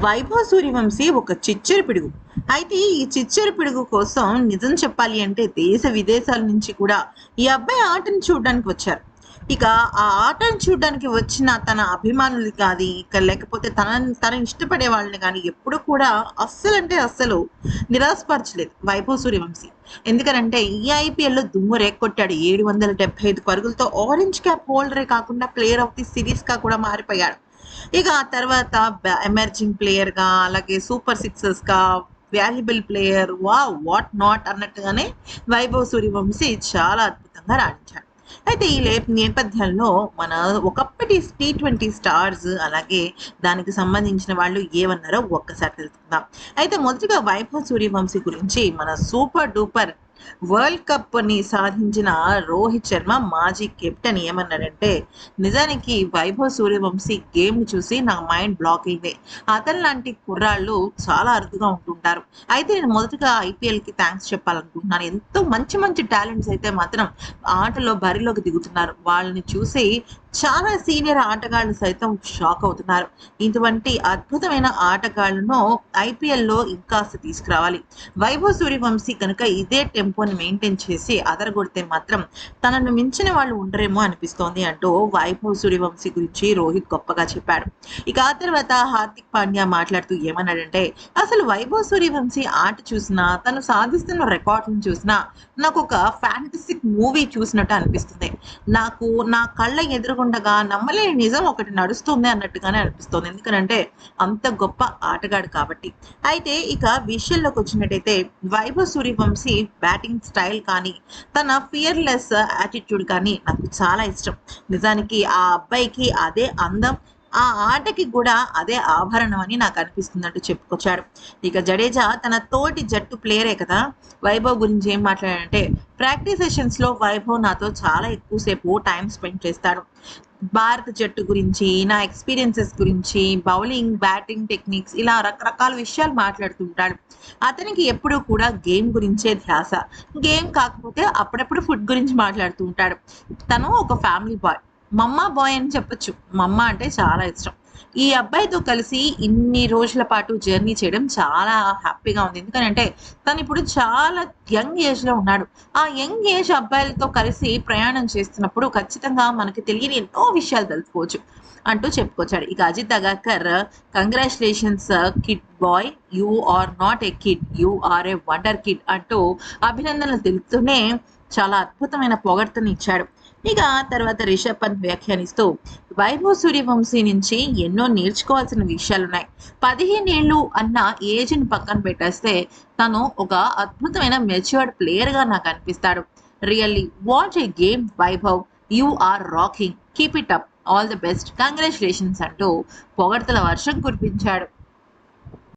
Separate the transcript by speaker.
Speaker 1: వైభవ్ సూర్యవంశీ ఒక చిచ్చర పిడుగు. అయితే ఈ చిచ్చర పిడుగు కోసం నిజం చెప్పాలి అంటే దేశ విదేశాల నుంచి కూడా ఈ అబ్బాయి ఆటను చూడడానికి వచ్చారు. ఇక ఆ ఆటను చూడడానికి వచ్చిన తన అభిమానులు కానీ ఇక లేకపోతే తన ఇష్టపడే వాళ్ళని కానీ ఎప్పుడు కూడా అస్సలంటే అస్సలు నిరాశపరచలేదు వైభవ్ సూర్యవంశీ. ఎందుకనంటే ఈ ఐపీఎల్లో దుమ్ము రేగొట్టాడు. 775 పరుగులతో ఆరెంజ్ క్యాప్ హోల్డరే కాకుండా ప్లేయర్ ఆఫ్ ది సిరీస్ గా కూడా మారిపోయాడు. ఇక ఆ తర్వాత ఎమర్జింగ్ ప్లేయర్ గా అలాగే సూపర్ సిక్సర్స్ గా వాల్యుబుల్ ప్లేయర్ వాట్ నాట్ అన్నట్టుగానే వైభవ్ సూర్యవంశీ చాలా అద్భుతంగా రాణించాడు. అయితే ఈ నేపథ్యంలో మన ఒకప్పటి T20 స్టార్స్ అలాగే దానికి సంబంధించిన వాళ్ళు ఏమన్నారో ఒక్కసారి తెలుసుకుందాం. అయితే మొదటిగా వైభవ్ సూర్యవంశీ గురించి మన సూపర్ డూపర్ వరల్డ్ కప్ ని సాధించిన రోహిత్ శర్మ మాజీ కెప్టెన్ ఏమన్నాడంటే, నిజానికి వైభవ్ సూర్యవంశీ గేమ్ చూసి నా మైండ్ బ్లాక్ అయింది. అతని లాంటి కుర్రాళ్ళు చాలా అరుదుగా ఉంటుంటారు. అయితే నేను మొదటగా ఐపీఎల్ కి థ్యాంక్స్ చెప్పాలనుకుంటున్నాను. ఎంతో మంచి మంచి టాలెంట్స్ అయితే మాత్రం ఆటలో బరిలోకి దిగుతున్నారు. వాళ్ళని చూసి చాలా సీనియర్ ఆటగాళ్ళు సైతం షాక్ అవుతున్నారు. ఇటువంటి అద్భుతమైన ఆటగాళ్లను ఐపీఎల్లో ఇంకాస్త తీసుకురావాలి. వైభవ్ సూర్యవంశీ కనుక ఇదే టెంపోని మెయింటైన్ చేసి అదరగొడితే మాత్రం తనను మించిన వాళ్ళు ఉండరేమో అనిపిస్తోంది అంటూ వైభవ్ సూర్యవంశీ గురించి రోహిత్ గొప్పగా చెప్పాడు. ఇక ఆ తర్వాత హార్దిక్ పాండ్యా మాట్లాడుతూ ఏమన్నాడంటే, అసలు వైభవ్ సూర్యవంశీ ఆట చూసినా తను సాధిస్తున్న రికార్డులను చూసినా నాకు ఒక ఫ్యాంటసిక్ మూవీ చూసినట్టు అనిపిస్తుంది. నాకు నా కళ్ళ ఎదురుగుండగా నమ్మలేని నిజం ఒకటి నడుస్తుంది అన్నట్టుగానే అనిపిస్తుంది. ఎందుకంటే అంత గొప్ప ఆటగాడు కాబట్టి. అయితే ఇక విషయంలోకి వచ్చినట్టయితే వైభవ్ సూర్యవంశీ బ్యాటింగ్ స్టైల్ కానీ తన ఫియర్లెస్ యాటిట్యూడ్ కానీ నాకు చాలా ఇష్టం. నిజానికి ఆ అబ్బాయికి అదే అందం, ఆ ఆటకి కూడా అదే ఆభరణం అని నాకు అనిపిస్తుందంటూ చెప్పుకొచ్చాడు. ఇక జడేజా తన తోటి జట్టు ప్లేయరే కదా. వైభవ్ గురించి ఏం మాట్లాడాడంటే, ప్రాక్టీస్ సెషన్స్ లో వైభవ్ నాతో చాలా ఎక్కువసేపు టైం స్పెండ్ చేస్తాడు. భారత జట్టు గురించి, నా ఎక్స్పీరియన్సెస్ గురించి, బౌలింగ్ బ్యాటింగ్ టెక్నిక్స్ ఇలా రకరకాల విషయాలు మాట్లాడుతుంటాడు. అతనికి ఎప్పుడూ కూడా గేమ్ గురించే ధ్యాస. గేమ్ కాకపోతే అప్పుడప్పుడు ఫుడ్ గురించి మాట్లాడుతూ ఉంటాడు. తను ఒక ఫ్యామిలీ బాయ్, మమ్మా బాయ్ అని చెప్పొచ్చు. మమ్మ అంటే చాలా ఇష్టం. ఈ అబ్బాయితో కలిసి ఇన్ని రోజుల పాటు జర్నీ చేయడం చాలా హ్యాపీగా ఉంది. ఎందుకంటే తను ఇప్పుడు చాలా యంగ్ ఏజ్ లో ఉన్నాడు. ఆ యంగ్ ఏజ్ అబ్బాయిలతో కలిసి ప్రయాణం చేస్తున్నప్పుడు ఖచ్చితంగా మనకి తెలియని ఎన్నో విషయాలు తెలుసుకోవచ్చు అంటూ చెప్పుకొచ్చాడు. ఇక Ajit Agarkar, congratulations kid boy, you are not a kid, you are a wonder kid అంటూ అభినందనలు తెలుపుతూనే చాలా అద్భుతమైన పొగడ్తను ఇచ్చాడు. ఇక తర్వాత రిషబ్ పంత్ వ్యాఖ్యానిస్తూ, వైభవ్ సూర్యవంశీ నుంచి ఎన్నో నేర్చుకోవాల్సిన విషయాలున్నాయి. 15 ఏళ్ళు అన్న ఏజ్ని పక్కన పెట్టేస్తే తను ఒక అద్భుతమైన మెచ్యూర్డ్ ప్లేయర్ గా నాకు అనిపిస్తాడు. Really what a game Vaibhav, you are rocking, keep it up, all the best, congratulations అంటూ పొగడ్తల వర్షం కురిపించాడు.